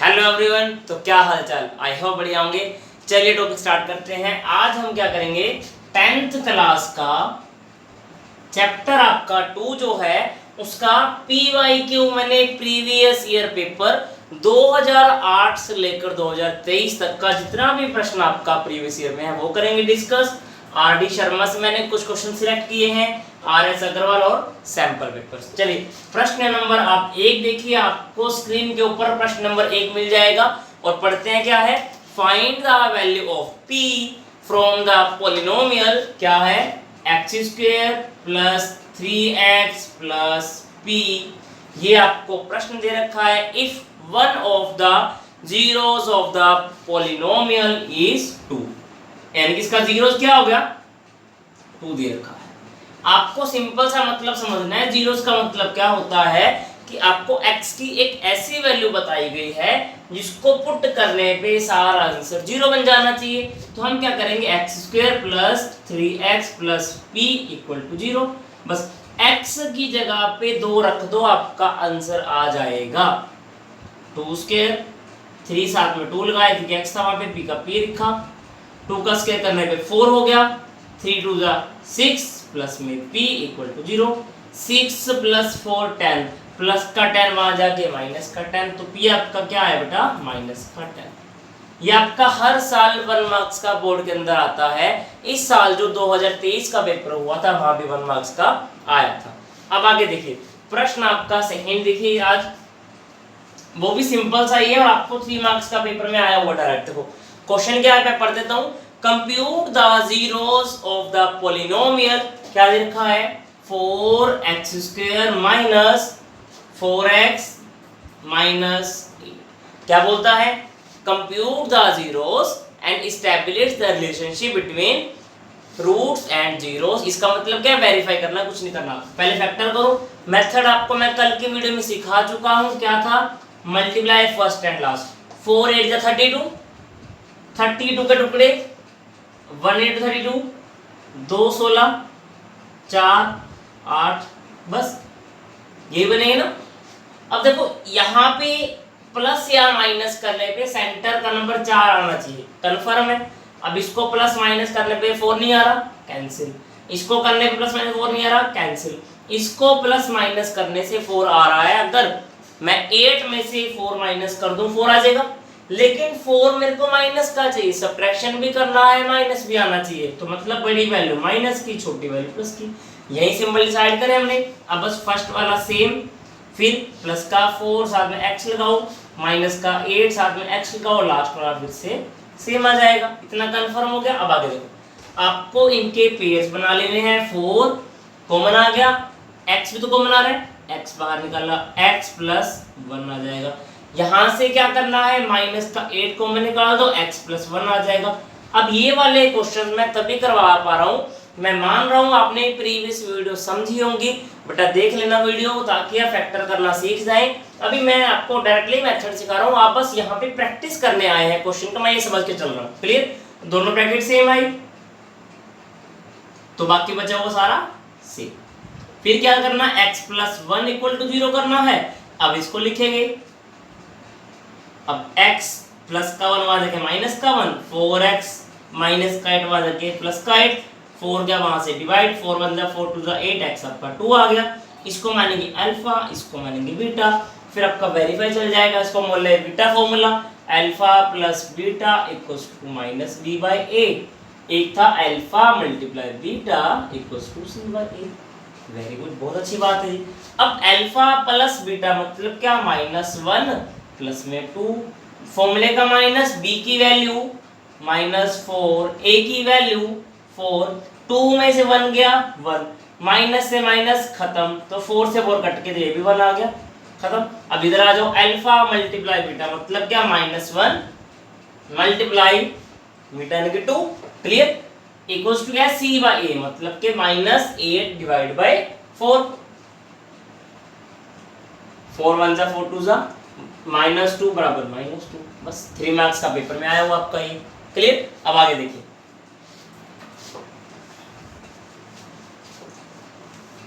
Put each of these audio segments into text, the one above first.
Hello everyone, तो क्या हाल चाल। आई होप बढ़िया होंगे। चलिए टॉपिक स्टार्ट करते हैं। आज हम क्या करेंगे, 10th क्लास का चैप्टर आपका 2 जो है उसका PYQ मैंने प्रीवियस ईयर पेपर 2008 से लेकर 2023 तक का जितना भी प्रश्न आपका प्रीवियस ईयर में है वो करेंगे डिस्कस। RD शर्मा से मैंने कुछ क्वेश्चन सिलेक्ट किए हैं, RS अग्रवाल और सैंपल पेपर्स। चलिए प्रश्न नंबर आप 1 देखिए, आपको स्क्रीन के ऊपर प्रश्न नंबर 1 मिल जाएगा और पढ़ते हैं क्या है। Find the value of P from the polynomial क्या है, x square plus 3x plus p। ये आपको प्रश्न दे रखा है। If one of the zeros of the polynomial is 2, यानी कि इसका जीरोस क्या हो गया, 2 दे रखा है। आपको सिंपल सा मतलब समझना है। जीरोस का मतलब क्या होता है कि आपको x की एक ऐसी वैल्यू बताई गई है जिसको पुट करने पे सारा आंसर 0 बन जाना चाहिए। तो हम क्या करेंगे, x square plus 3x plus p equal to 0। बस x की जगह पे 2 रख दो, आपका आंसर आ जाएगा। 2 स्क्वायर, 3 साथ में 2 लगाए क्योंकि x था वहां पे, p का p लिखा। 2 का स्क्वायर करने पे 4 हो गया, 3 2 6 प्लस में p equal to 0। 6 plus 4 10, plus का 10 वहां जाके माइनस का 10, तो p आपका क्या है बेटा, माइनस का 10। ये आपका हर साल 1 मार्क्स का बोर्ड के अंदर आता है। इस साल जो 2023 का पेपर हुआ था वहां भी 1 मार्क्स का आया था। अब आगे देखिए प्रश्न आपका सेकंड देखिए, आज वो भी सिंपल सा ही है और आपको 3 मार्क्स का पेपर में आया हुआ डायरेक्ट। देखो क्वेश्चन क्या है, मैं पढ़ देता हूं। Compute the zeros of the polynomial, क्या दे रखा है, 4x square minus 4x minus 8। क्या बोलता है, compute the zeros and establish the relationship between roots and zeros. इसका मतलब क्या है, वेरीफाई करना, कुछ नहीं करना। पहले फैक्टर करो। मेथड आपको मैं कल की वीडियो में सिखा चुका हूं, क्या था, मल्टीप्लाई फर्स्ट एंड लास्ट। 4 8 जा 32, 32 के टुकड़े 1 8 32, 2 16, 4 8, बस ये बनेगा ना। अब देखो यहाँ पे प्लस या माइनस करने पे सेंटर का नंबर 4 आना चाहिए, कंफर्म है। अब इसको प्लस माइनस करने पे 4 नहीं आ रहा, कैंसिल। इसको करने पे प्लस माइनस 4 नहीं आ रहा, कैंसिल। इसको प्लस माइनस करने से 4 आ रहा है। अगर मैं 8 में से 4 माइनस कर दूं 4 आ जाएगा, लेकिन 4 मेरे को माइनस का चाहिए, सब्ट्रैक्शन भी करना है, माइनस भी आना चाहिए। तो मतलब बड़ी वैल्यू माइनस की, छोटी वैल्यू प्लस की। यही सिंबल डिसाइड करें हमने। अब बस फर्स्ट वाला सेम, फिर प्लस का 4 साथ में x लगाओ, माइनस का 8 साथ में x लगाओ, लास्ट वाला फिर से सेम आ जाएगा। इतना कंफर्म हो गया। अब आगे देखो, आपको इनके पेयर्स बना लेने हैं। 4 कॉमन आ गया, x भी तो कॉमन आ रहा है, x बाहर निकाला, x प्लस 1 आ जाएगा। यहां से क्या करना है, माइनस का 8 कॉमन निकाल दो, x प्लस 1 आ जाएगा। अब ये वाले क्वेश्चन मैं तभी करवा पा रहा हूं, मैं मान रहा हूं आपने प्रीवियस वीडियो समझी होंगी, बेटा देख लेना वीडियो ताकि आप फैक्टर करना सीख जाएं। अभी मैं आपको डायरेक्टली मेथड सिखा रहा हूं, आप बस यहाँ पे प्रैक्टिस करने आए हैं क्वेश्चन का, मैं ये समझ के चल रहा हूं। क्लियर, दोनों ब्रैकेट सेम आई तो बाकी बचा वो सारा सेम। फिर क्या करना, x प्लस 1 इक्वल टू 0 करना है। अब इसको लिखेंगे, अब x प्लस का 1 वहां जाके माइनस का 1, 4x माइनस का 8 वहां जाके प्लस का 8, 4 गया वहां से डिवाइड, 4 1 जा 4 2 जा 8, x आपका 2 आ गया। इसको मानेंगे अल्फा, इसको मानेंगे बीटा, फिर आपका वेरीफाई चल जाएगा। इसको मान ले beta formula, alpha plus beta equals to minus b by a। एक था alpha multiply beta equals to c by a। Very good, बहुत अच्छी बात है। अब अल्फा प्लस बीटा मतलब क्या, -1 प्लस में 2, फॉर्मूले का माइनस, b की वैल्यू -4, a की वैल्यू 4, 2 में से 1 गया 1, माइनस से माइनस खत्म, तो 4 से 4 कट के तो ये भी 1 आ गया, खत्म। अब इधर आ जाओ, अल्फा मल्टीप्लाई बीटा मतलब क्या, -1 मल्टीप्लाई बीटा यानी कि 2, क्लियर, इक्वल्स टू क्या, c बाय a मतलब के -8 डिवाइड बाय 4, 4 1 जा 4 2 जा -2 बराबर -2। बस 3 मार्क्स का पेपर में आया हुआ आपका ये, क्लियर। अब आगे देखिए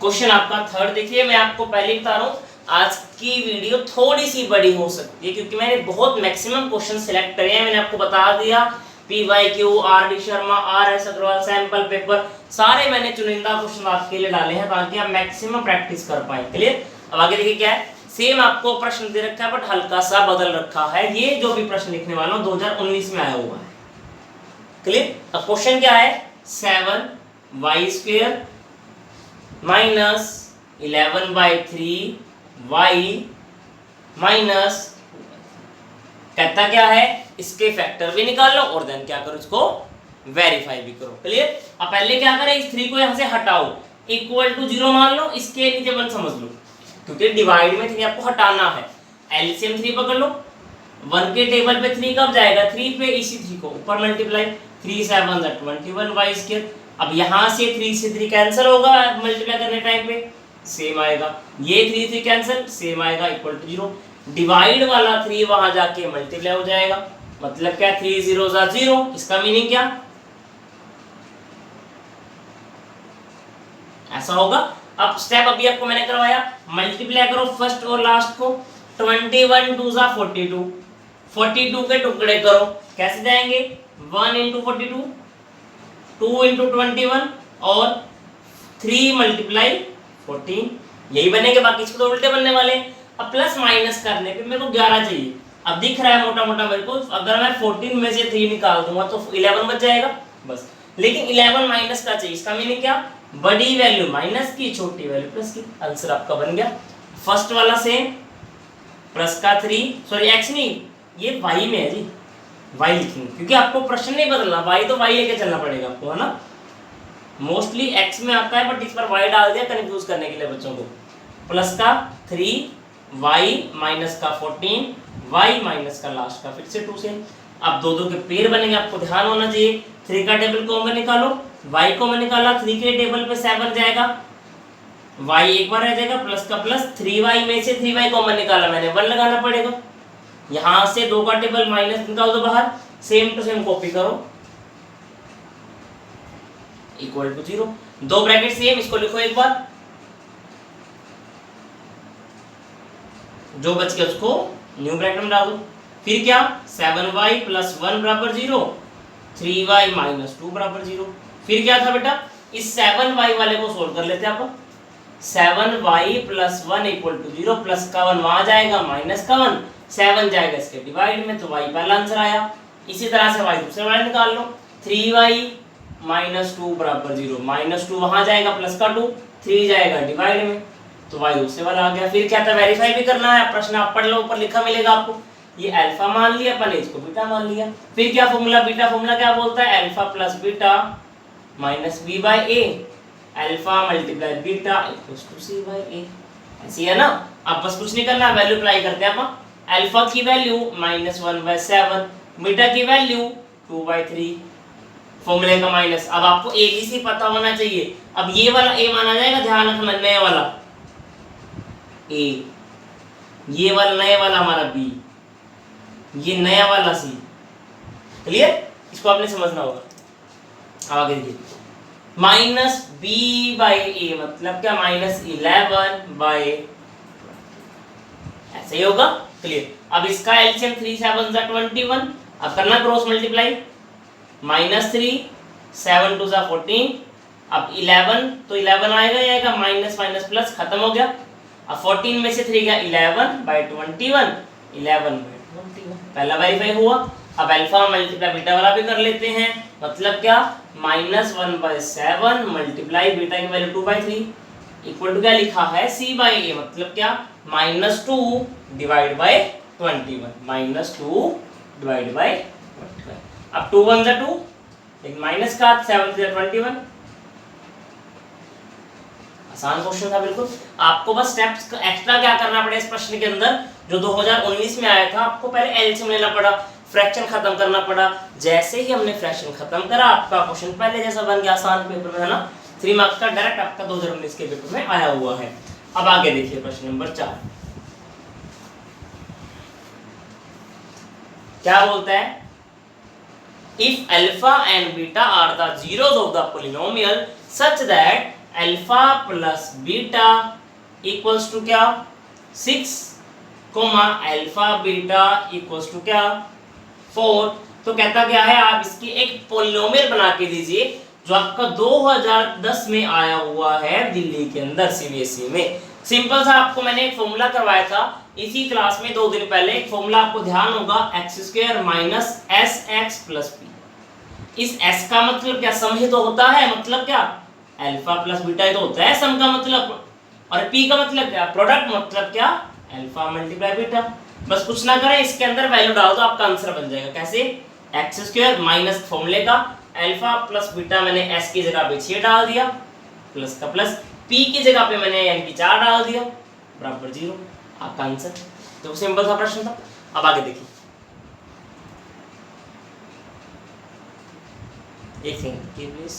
क्वेश्चन आपका थर्ड देखिए, मैं आपको पहले ही बता रहा हूं आज की वीडियो थोड़ी सी बड़ी हो सकती है क्योंकि मैंने बहुत मैक्सिमम क्वेश्चन सिलेक्ट करे हैं। मैंने आपको बता दिया PYQ, RD Sharma, RS Agarwal sample paper सारे मैंने चुनिंदा क्वेश्चन आपके लिए डाले हैं ताकि आप मैक्सिमम प्रैक्टिस कर पाए। क्लियर। अब आगे देखिए क्या है, सेम आपको प्रश्न दे रखा है बट हल्का सा बदल रखा है। ये जो भी प्रश्न लिखने वाला हूं 2019 में आया हुआ है। क्लियर। अब क्वेश्चन क्या है, 7y² माइनस 11/3y माइनस, कहता क्या है इसके फैक्टर भी निकाल लो और देन क्या करो, इसको वेरीफाई भी करो। क्लियर। अब पहले क्या करें, इस 3 को यहां से हटाओ, इक्वल टू 0 मान लो, इसके नीचे 1 समझ लो क्योंकि डिवाइड में 3 आपको हटाना है। एलसीएम 3 पकड़ लो, 1 के टेबल पे 3 कब जाएगा, 3 पे इसी 3 को ऊपर मल्टीप्लाई, 3 7 21y²। अब यहां से 3 से 3 कैंसिल होगा मल्टीप्लाई करने टाइम पे, सेम आएगा। ये 3 3 कैंसिल, सेम आएगा, इक्वल टू 0। डिवाइड वाला 3 वहां जाके मल्टीप्लाई हो जाएगा, मतलब क्या 3 0 0। इसका मीनिंग क्या, ऐसा होगा। अब स्टेप अभी आपको मैंने करवाया, मल्टीप्लाई करो फर्स्ट और लास्ट को, 21 2 42, 42 के टुकड़े करो, कैसे जाएंगे, 1 × 42, 2 × 21 और 3 × 14, यही बनेंगे, बाकी इसको तो उल्टे बनने वाले। अब प्लस माइनस करने पे मेरे को 11 चाहिए। अब दिख रहा है मोटा मोटा मेरे को, अगर मैं 14 में से 3 निकाल दूंगा तो 11 बच जाएगा बस। लेकिन 11 माइनस का चाहिए, इसका मीनिंग क्या, बड़ी वैल्यू माइनस की, छोटी वैल्यू प्लस की। आंसर आपका बन गया। फर्स्ट वाला सेम, प्लस का 3, सॉरी x नहीं, ये y में है जी, y लिखेंगे क्योंकि आपको प्रश्न नहीं बदलना, y तो y लेके चलना पड़ेगा आपको, है ना। मोस्टली x में आता है बट इस पर y डाल दिया कंफ्यूज करने के लिए बच्चों को। प्लस का 3, y माइनस का 14, y माइनस का लास्ट का फिर से 2 से। अब दो के पेयर बनेंगे, आपको ध्यान होना चाहिए। 3 का टेबल कॉमन निकालो, y कॉमन निकाला, 3 के टेबल पे 7 जाएगा, y एक बार रह जाएगा, प्लस का प्लस, 3y में से 3y कॉमन निकाला मैंने, 1 लगाना पड़ेगा। यहां से 2 का टेबल माइनस निकाल दो बाहर, सेम टू सेम कॉपी करो, इक्वल टू 0। 2 ब्रैकेट सेम, इसको लिखो एक बार, जो बच गया उसको न्यू ब्रैकेट में डाल दो। फिर क्या, 7y + 1 = 0, 3y - 2 = 0। फिर क्या था बेटा, इस 7y वाले को सोल्व कर लेते हैं आप। 7y + 1 = 0, प्लस का 1 वहां जाएगा, माइनस का 1 7 जाएगा इसके डिवाइड में, तो y पहला आंसर आया। इसी तरह से y दूसरे वाले निकाल लो, 3y - 2 = 0, -2 वहां जाएगा, प्लस का 2, 3 जाएगा डिवाइड में, तो y दूसरे वाला आ गया। फिर क्या था, वेरीफाई भी करना है, प्रश्न आप पढ़ लो, ऊपर लिखा मिलेगा आपको। ये अल्फा मान लिया अपन, इसको बीटा मान लिया। फिर क्या फॉर्मूला, बीटा फॉर्मूला क्या बोलता है, alpha plus beta minus b/a, alpha multiply beta equals to c/a, ऐसी है ना। अब बस कुछ नहीं करना, वैल्यू अप्लाई करते हैं अपन। अल्फा की वैल्यू -1/7, बीटा की वैल्यू 2/3, फॉर्मूले का माइनस। अब आपको ABC पता होना चाहिए। अब ये वाला a माना जाएगा, ध्यान रखना, नया वाला a, ये वाला नया वाला हमारा b, ये नया वाला c। क्लियर, इसको आपने समझना होगा। आगे देखिए, -b/a मतलब क्या, -11/, ऐसे ही होगा। क्लियर। अब इसका एलसीएम 3 7 21, अब करना क्रॉस मल्टीप्लाई, -3 7 2 14, अब 11 तो 11 आएगा, ये आएगा, माइनस माइनस प्लस, खत्म हो गया। अब 14 में से 3 गया, 11/21, 11/21, पहला वेरीफाई हुआ। अब अल्फा मल्टीप्लाई बीटा वाला भी कर लेते हैं, मतलब क्या, -1/7 मल्टीप्लाई बीटा की वैल्यू 2/3 इक्वल टू क्या लिखा है, c/a, मतलब क्या, -2 डिवाइड बाय 21, -2 डिवाइड बाय 21। अब 2 1 = 2, लेकिन माइनस का 7 3 21। आसान क्वेश्चन था बिल्कुल। आपको बस स्टेप्स एक्स्ट्रा क्या करना पड़ेगा इस प्रश्न के अंदर, जो 2019 में आया था, आपको पहले एलसीएम लेना पड़ा, फ्रैक्शन खत्म करना पड़ा। जैसे ही हमने फ्रैक्शन खत्म करा, आपका क्वेश्चन पहले जैसा बन गया, आसान पेपर में, है ना। 3 मार्क्स का डायरेक्ट आपका 2019 के पेपर में आया हुआ है। अब आगे देखिए प्रश्न नंबर 4 क्या बोलता है, if alpha and beta are the zeros of the polynomial such that alpha plus beta equals to क्या, 6 comma alpha beta equals to क्या 4। तो कहता क्या है, आप इसकी एक पोलिनोमियल बना के दीजिए जो आपका 2010 में आया हुआ है दिल्ली के अंदर सीबीएसई में। सिंपल सा आपको मैंने एक फॉर्मूला करवाया था इसी क्लास में 2 दिन पहले। एक फॉर्मूला आपको ध्यान होगा, x² minus sx plus p। इस s का मतलब क्या, सम ही तो होता है, मतलब क्या अल्फा प्लस बीटा ही तो होता है सम का मतलब, और p का मतलब क्या प्रोडक्ट, मतलब क्या अल्फा मल्टीप्लाई बीटा। बस कुछ ना करें, इसके अंदर वैल्यू डाल दो, आपका आंसर बन जाएगा। कैसे, x² माइनस फॉर्मूले का अल्फा प्लस बीटा मैंने s की जगह पे 6 डाल दिया, प्लस का प्लस p की जगह पे मैंने यानी कि 4 डाल दिया, बराबर 0, आपका आंसर। तो सिंपल सा प्रश्न था। अब आगे देखिए, एक सेकंड प्लीज।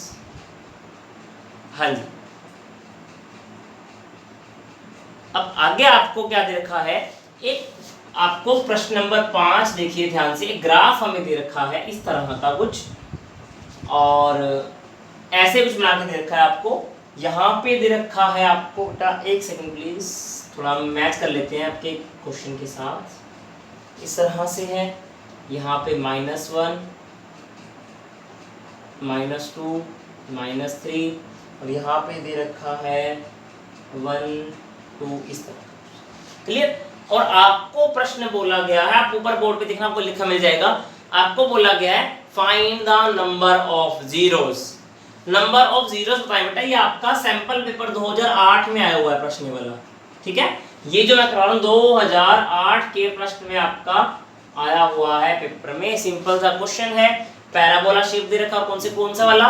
हाँ जी, अब आगे आपको क्या दे रखा है, एक आपको प्रश्न नंबर 5 देखिए ध्यान से। एक ग्राफ हमें दे रखा है इस तरह का कुछ, और ऐसे कुछ बना के दे रखा है आपको। यहाँ पे दे रखा है आपको, बेटा एक सेकंड प्लीज, थोड़ा मैच कर लेते हैं आपके क्वेश्चन के साथ। इस तरह से है, यहाँ पे -1 -2 -3, और यहाँ पे दे रखा है 1 2, इस तरह। क्लियर। और आपको प्रश्न बोला गया है, आप ऊपर बोर्ड पे देखना, आपको लिखा मिल जाएगा, आपको बोला गया है find the number of zeros. Number of zeros बताएं बेटा, ये आपका सैंपल पेपर 2008 में आया हुआ है प्रश्न वाला, ठीक है। ये जो मैं करवा रहा हूँ 2008 के प्रश्न में आपका आया हुआ है पेपर में। सिंपल सा क्वेश्चन है, पैराबोला शेप दे रखा, कौन सा वाला,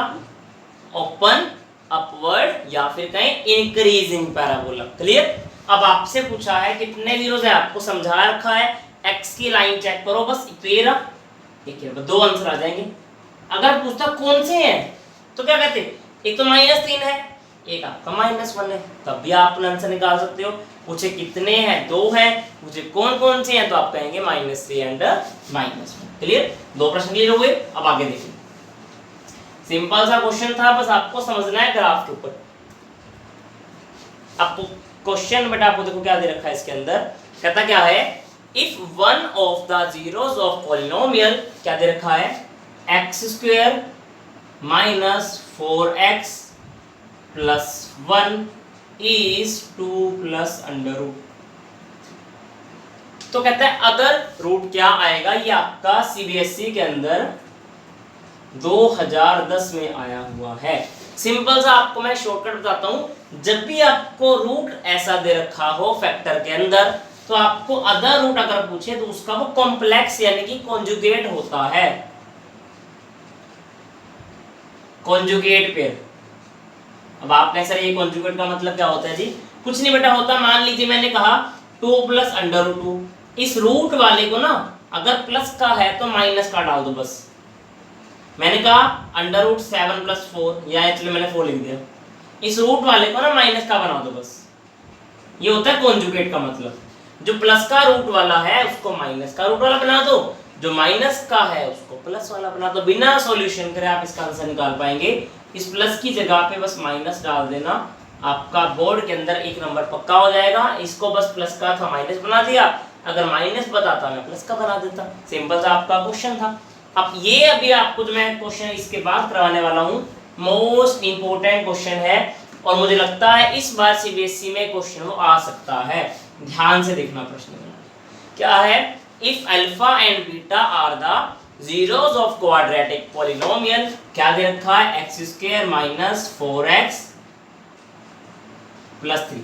ओपन अपवर्ड या फिर कहें इंक्रीजिंग पैराबोला। क्लियर। अब आपसे पूछा है कितने जीरोस है, आपको समझा रखा है, एक्स की लाइन चेक करो बस, तेरा एक 2 आंसर आ जाएंगे। अगर पूछता कौन से हैं तो क्या कहते, एक तो -3 है, एक आपका -1 है, तब भी आप आंसर निकाल सकते हो। पूछे कितने हैं, 2 हैं, पूछे कौन कौन से हैं, तो आप कहेंगे -3 एंड -1। क्लियर, 2 प्रश्न क्लियर हो गए। अब आगे देखिए, सिंपल सा क्वेश्चन था, बस आपको समझना है ग्राफ के ऊपर। अब क्वेश्चन बेटा आपको देखो क्या दे रखा है इसके अंदर, कहता क्या है, if one of the zeros of polynomial, क्या दे रखा है, x² माइनस 4x प्लस 1 इज 2 प्लस अंडर रूट। तो कहता है अगर रूट क्या आएगा, ये आपका सीबीएसई के अंदर 2010 में आया हुआ है। सिंपल सा आपको मैं शॉर्टकट बताता हूं, जब भी आपको रूट ऐसा दे रखा हो फैक्टर के अंदर, तो आपको अदर रूट अगर पूछे तो उसका वो कॉम्प्लेक्स यानी कि कॉन्जुगेट होता है, कॉन्जुगेट पेयर। अब आप कह सर ये कॉन्जुगेट का मतलब क्या होता है जी, कुछ नहीं बेटा होता, मान लीजिए मैंने कहा 2 प्लस अंडर रूट 2, इस रूट वाले को ना अगर प्लस का है तो माइनस का डाल दो बस। मैंने कहा अंडर रूट 7 प्लस 4, या चलो मैंने 4 लिख दिया, इस रूट वाले को ना माइनस का बना दो बस। ये होता है कॉन्जुगेट का मतलब, जो प्लस का रूट वाला है उसको माइनस का रूट वाला बना दो, जो माइनस का है उसको प्लस वाला बना दो। बिना सॉल्यूशन करे आप इसका आंसर निकाल पाएंगे। इस प्लस की जगह पे बस माइनस डाल देना, आपका बोर्ड के अंदर 1 नंबर पक्का हो जाएगा। इसको बस प्लस का था माइनस बना दिया, अगर माइनस बताता मैं प्लस का बना देता। सिंपल सा आपका क्वेश्चन था। अब ये अभी आपको जो मैं क्वेश्चन इसके बाद करवाने वाला हूँ, मोस्ट इंपोर्टेंट क्वेश्चन है, और मुझे लगता है इस बार सीबीएसई में क्वेश्चन वो आ सकता है। ध्यान से देखना प्रश्न क्या है, if alpha and beta are the zeros of quadratic polynomial, क्या दे रखा है, x² माइनस 4x प्लस 3।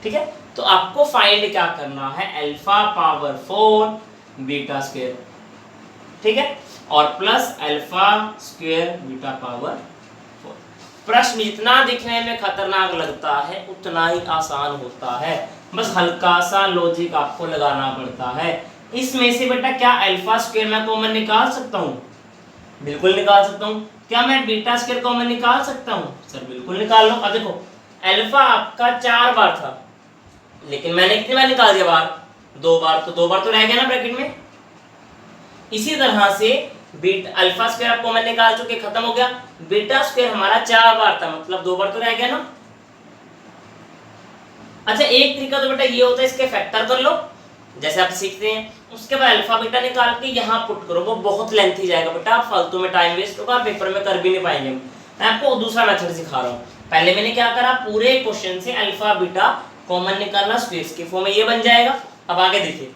ठीक है, तो आपको फाइंड क्या करना है, अल्फा पावर 4 बीटा स्क्वायर, ठीक है, और plus alpha square beta power 4। प्रश्न जितना दिखने में खतरनाक लगता है उतना ही आसान होता है, बस हल्का सा लॉजिक आपको लगाना पड़ता है। इसमें से बेटा क्या अल्फा स्क्वायर मैं कॉमन निकाल सकता हूँ, बिल्कुल निकाल सकता हूँ। क्या मैं बीटा स्क्वायर कॉमन निकाल सकता हूँ, सर बिल्कुल निकाल लो। अब देखो अल्फा आपका 4 बार था, लेकिन मैंने कितनी बार निकाल दिया, बार 2 बार, तो 2 बार तो रह गया ना ब्रैकेट में। इसी तरह से बीटा अल्फा स्क्वायर आप कॉमन निकाल चुके, खत्म हो गया। बीटा स्क्वायर हमारा 4 बार था, मतलब 2 बार तो रह गया ना। अच्छा एक तरीका तो बेटा ये होता है, इसके फैक्टर कर लो जैसे आप सीखते हैं, उसके बाद अल्फा बीटा निकाल के यहाँ पुट करो, वो बहुत लेंथी जाएगा बेटा, आप फालतू में टाइम वेस्ट होगा, पेपर में कर भी नहीं पाएंगे। मैं आपको दूसरा मेथड सिखा रहा हूँ। पहले मैंने क्या करा, पूरे क्वेश्चन से अल्फा बीटा कॉमन निकालना, स्क्वायर्स के फॉर्म में ये बन जाएगा। अब आगे देखिए,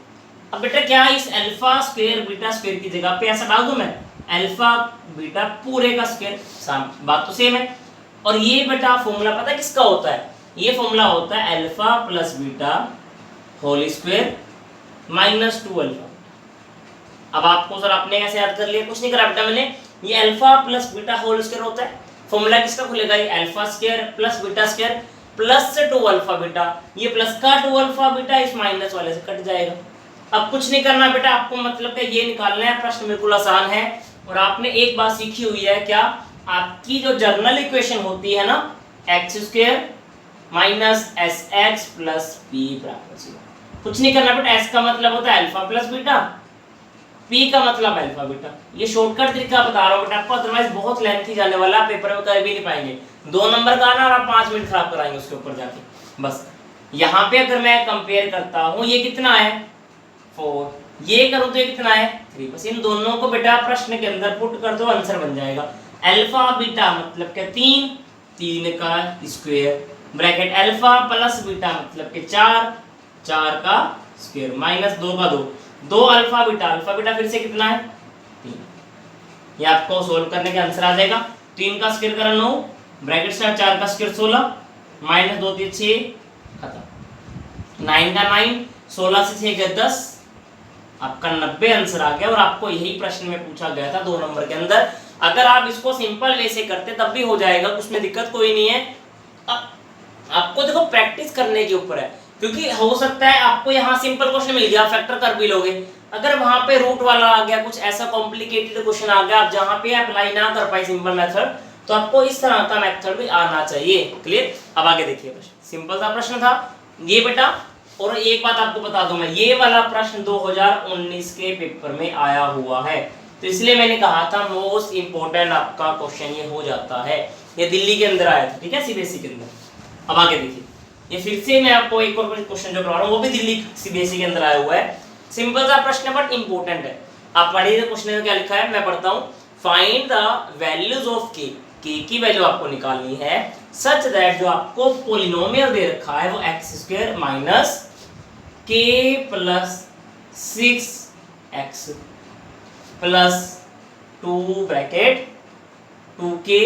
अब बेटा क्या इस अल्फा स्क्वायर बीटा स्क्वायर की जगह पे ऐसा डाल दूं मैं, अल्फा बीटा पूरे का स्क्वायर, बात तो सेम है। और ये बेटा फॉर्मूला पता है किसका होता है, ये फॉर्मूला होता है alpha plus beta whole square minus 2 alpha. अब आपको सर आपने कैसे याद कर लिया, कुछ नहीं करा बेटा मैंने, ये alpha plus beta whole square होता है, फॉर्मूला किसका खुलेगा, ये alpha square plus beta square plus 2 alpha beta, ये प्लस का 2 अल्फा बीटा इस माइनस वाले से कट जाएगा। अब कुछ नहीं करना बेटा, आपको मतलब कि ये निकालना है, प्रश्न बिल्कुल आसान है। और आपने एक बात सीखी हुई है क्या, आपकी जो जर्नल इक्वेशन होती है ना, x square minus S x plus P बराबर 0। कुछ नहीं करना बेटा, एस का मतलब होता है अल्फा प्लस बीटा, पी का मतलब अल्फा बीटा। ये शॉर्टकट तरीका बता रहा हूँ बेटा आपको, अदरवाइज बहुत लेंथी जाने वाला, पेपर में कर भी नहीं पाएंगे। 2 नंबर का आना और आप 5 मिनट खराब कराएंगे उसके ऊपर जाके। बस यहाँ पे अगर मैं कंपेयर करता हूँ, ये कितना है 4, ये करूँ तो ये कितना है 3, बस इन दोनों को बेटा प्रश्न के अंदर पुट कर दो, आंसर बन जाएगा। अल्फा बीटा मतलब क्या 3 का square bracket alpha plus beta मतलब कि 4 का स्क्वायर माइनस 2 का 2 अल्फा बीटा फिर से कितना है 3। ये आपको सोल्व करने के आंसर आ जाएगा। 3 का स्क्वायर करा 9 ब्रैकेट से 4 का स्क्वायर 16 माइनस 2 3 6 खत्म। 9 का 9 16 से 6 गए 10, आपका 90 आंसर आ गया। और आपको यही प्रश्न में पूछा गया था 2 नंबर के अंदर। अगर आप इसको सिंपल वे से करते तब भी हो जाएगा, उसमें दिक्कत कोई नहीं है। आपको देखो प्रैक्टिस करने के ऊपर है, क्योंकि हो सकता है आपको यहाँ सिंपल क्वेश्चन मिल गया, फैक्टर कर भी लोगे, अगर वहां पे रूट वाला आ गया, कुछ ऐसा कॉम्प्लिकेटेड क्वेश्चन आ गया, आप जहां पे अप्लाई ना कर पाए सिंपल मेथड, तो आपको इस तरह का मेथड भी आना चाहिए। क्लियर। अब आगे देखिए, प्रश्न सिंपल सा प्रश्न था ये बेटा। और एक बात आपको बता दूं मैं, ये वाला प्रश्न 2019 के पेपर में आया हुआ है, तो इसलिए मैंने कहा था मोस्ट इंपोर्टेंट आपका क्वेश्चन ये हो जाता है। ये दिल्ली के अंदर आया था, ठीक है, सीबीएसई के अंदर। अब आगे देखिए, ये फिर से मैं आपको एक और क्वेश्चन जो करवा रहा हूँ, वो भी दिल्ली सीबीएसई के अंदर आया हुआ है। सिंपल सा प्रश्न है बट इंपॉर्टेंट है। आप पढ़िए क्वेश्चन में क्या लिखा है, मैं पढ़ता हूँ। फाइंड द वैल्यूज ऑफ के की वैल्यू आपको निकालनी है सच दैट, जो आपको पोलिनोमियल दे रखा है वो X square minus K plus 6x plus 2 bracket 2k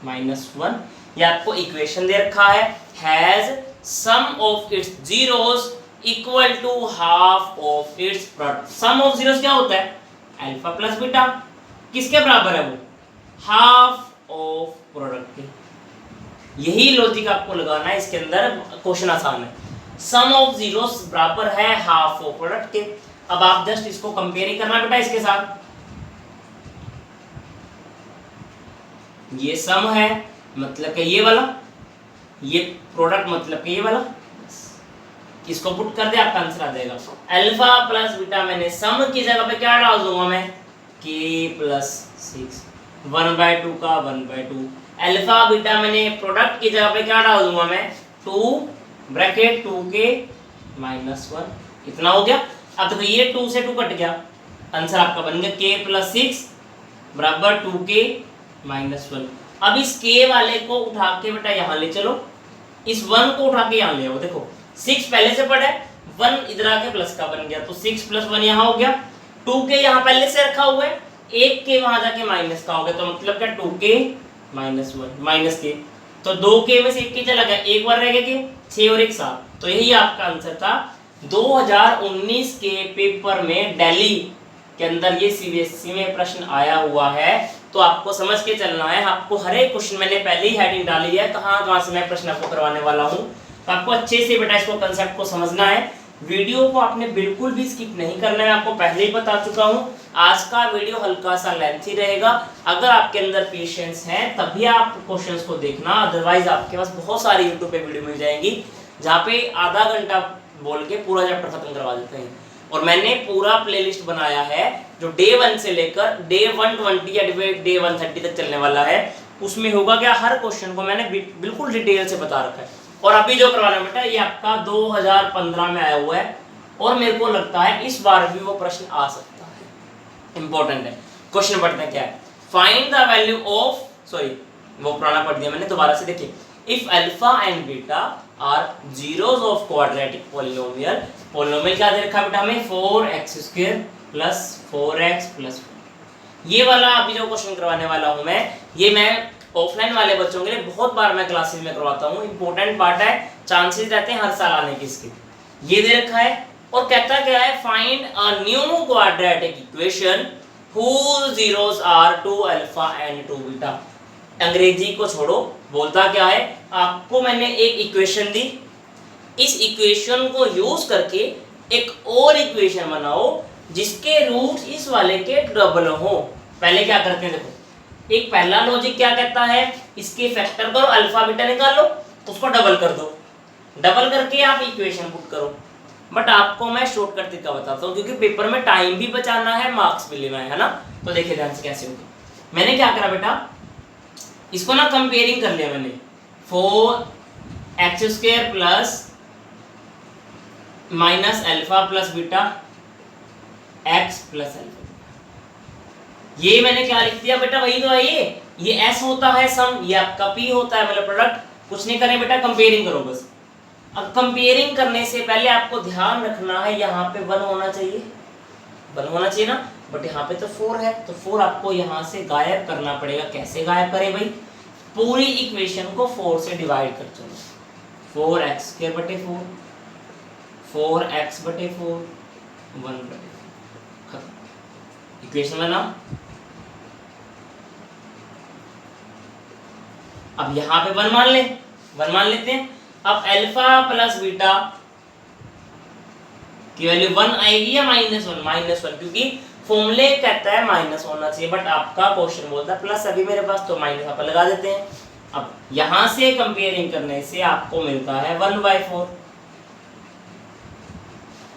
minus 1, ये आपको इक्वेशन दे रखा है, has sum of its zeros equal to half of its product. Sum of zeros क्या होता है, अल्फा प्लस बीटा, किसके बराबर है वो, हाफ ऑफ प्रोडक्ट के। यही लॉजिक आपको लगाना है इसके अंदर, क्वेश्चन आसान है। सम ऑफ जीरोस बराबर है हाफ ऑफ प्रोडक्ट के। अब आप जस्ट इसको कंपेयर ही करना बेटा इसके साथ, ये सम है मतलब कि ये वाला, ये प्रोडक्ट मतलब कि ये वाला, इसको पुट कर दे आपका आंसर आ जाएगा। अल्फा प्लस बीटा मैंने सम की जगह पे क्या डाल दूंगा मैं, k प्लस 6, 1/2 का 1/2। अल्फा बीटा मैंने प्रोडक्ट की जगह पे क्या डाल दूंगा मैं, 2 ब्रैकेट 2k माइनस 1। इतना हो गया। अब देखो ये 2 से 2 कट गया, आंसर आपका बन गया k प्लस 6 बराबर 2k माइनस 1। अब इस k वाले को उठा के बेटा यहाँ ले चलो, इस 1 को उठा के यहाँ ले आओ। देखो 6 पहले से पड़ा है, 1 इधर आके प्लस का बन गया, तो 6 प्लस 1 यहाँ हो गया, 2k यहाँ पहले से रखा हुआ है, 1k वहां जाके माइनस का हो गया, तो मतलब क्या 2k माइनस 1 माइनस k, तो 2k में से 1k चला गया, एक बार रह गया कि 6 और 1 7। तो यही आपका आंसर था 2019 के पेपर में दिल्ली के अंदर, ये सीबीएसई में प्रश्न आया हुआ है। तो आपको समझ के चलना है, आपको हर एक क्वेश्चन मैंने पहले ही हेडिंग डाली है कहाँ से मैं प्रश्न आपको करवाने वाला हूँ, तो आपको अच्छे से बेटा इसको कंसेप्ट को समझना है। वीडियो को आपने बिल्कुल भी स्किप नहीं करना है, आपको पहले ही बता चुका हूँ। आज का वीडियो हल्का सा लेंथी रहेगा, अगर आपके अंदर पेशेंस है तभी आप क्वेश्चंस को देखना, अदरवाइज आपके पास बहुत सारी यूट्यूब पे वीडियो मिल जाएंगी जहाँ पे आधा घंटा बोल के पूरा चैप्टर खत्म करवा देते हैं। और मैंने पूरा प्लेलिस्ट बनाया है जो डे 1 से लेकर डे 120 या डे 130 तक चलने वाला है। उसमें होगा क्या, हर क्वेश्चन को मैंने बिल्कुल डिटेल से बता रखा है। और अभी जो करवाना बेटा ये आपका 2015 में आया हुआ है और मेरे को लगता है इस बार भी वो प्रश्न आ सकता है, इंपॉर्टेंट है। क्वेश्चन पढ़ते हैं क्या है, find the value of, sorry वो पुराना पढ़ दिया मैंने, दोबारा से देखिए, if alpha and beta are zeros of quadratic polynomial, polynomial क्या दे रखा है बेटा हमें 4x² प्लस 4x प्लस 4। ये वाला अभी जो क्वेश्चन करवाने वाला हूं मैं, ये मैं ऑफलाइन वाले बच्चों के लिए बहुत बार मैं क्लासेस में करवाता हूँ, इंपॉर्टेंट पार्ट है, चांसेस रहते हैं हर साल आने के इसके। ये दे रखा है और कहता क्या है, find a new quadratic equation whose zeros are 2 alpha and 2 beta. अंग्रेजी को छोड़ो, बोलता क्या है, आपको मैंने एक इक्वेशन दी, इस इक्वेशन को यूज करके एक और इक्वेशन बनाओ जिसके रूट्स इस वाले के डबल हो। पहले क्या करते हैं देखो, एक पहला लॉजिक क्या कहता है, इसके फैक्टर करो, अल्फा बीटा निकालो, उसको डबल कर दो, डबल करके आप इक्वेशन पुट करो। बट आपको मैं शॉर्टकट तरीका बताता हूँ क्योंकि पेपर में टाइम भी बचाना है, मार्क्स भी लेना है ना। तो देखिए ध्यान से कैसे होगा। मैंने क्या करा बेटा, इसको ना कंपेयरिंग कर लिया मैंने, 4x² plus minus alpha plus beta x plus alpha. ये मैंने क्या लिख दिया बेटा, वही तो है ये s होता है सम, ये आपका p होता है मतलब प्रोडक्ट। कुछ नहीं करें बेटा, कंपेयरिंग करो बस। अब कंपेयरिंग करने से पहले आपको ध्यान रखना है यहाँ पे 1 होना चाहिए, 1 होना चाहिए ना, बट यहाँ पे तो 4 है, तो 4 आपको यहाँ से गायब करना पड़ेगा। कैसे गायब करें भाई, पूरी इक्वेशन को 4 से डिवाइड कर चलो, 4x² बटे 4, 4x बटे 4, 1 बटे 4, खत्म। इक्वेशन बना। अब यहाँ पे 1 मान ले, 1 मान लेते हैं। अब अल्फा प्लस बीटा की वैल्यू 1 आएगी या -1? -1, क्योंकि फॉर्मूले कहता है माइनस होना चाहिए, बट आपका क्वेश्चन बोलता है प्लस, अभी मेरे पास तो माइनस आप लगा देते हैं। अब यहां से कंपेयरिंग करने से आपको मिलता है 1/4।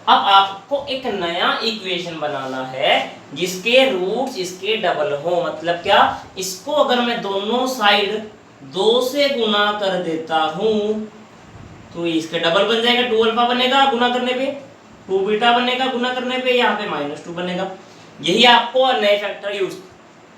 अब आपको एक नया इक्वेशन बनाना है जिसके रूट्स इसके डबल हो। मतलब क्या, इसको अगर मैं दोनों साइड 2 से गुना कर देता हूं तो इसके डबल बन जाएगा, 2 अल्फा बनेगा गुना करने पे, 2 बीटा बनेगा गुना करने पे, यहाँ पे -2 बनेगा। यही आपको नए फैक्टर यूज,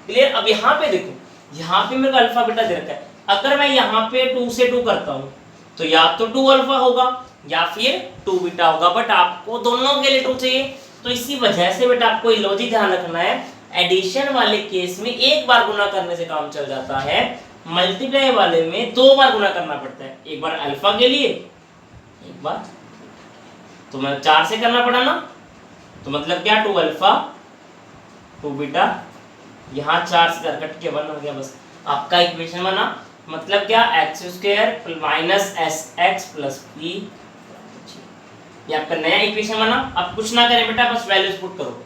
क्लियर। अब यहाँ पे देखो, यहाँ पे मेरे को अल्फा बीटा दे रखा है, अगर मैं यहाँ पे 2 से 2 करता हूँ तो या तो 2 अल्फा होगा या फिर 2 बीटा होगा, बट आपको दोनों के लिए 2 चाहिए। तो इसी वजह से बेटा आपको ये लॉजिक ध्यान रखना है, एडिशन वाले केस में एक बार गुना करने से काम चल जाता है, मल्टीप्लाई वाले में 2 बार गुना करना पड़ता है, एक बार अल्फा के लिए, एक बार तो मैं 4 से करना पड़ा ना, तो मतलब क्या 2 अल्फा 2 बीटा, यहाँ 4 से कट के 1 हो गया, बस आपका इक्वेशन बना। मतलब क्या, x² minus sx plus p, ये आपका नया इक्वेशन बना। अब कुछ ना करें बेटा, बस वैल्यूज पुट करो,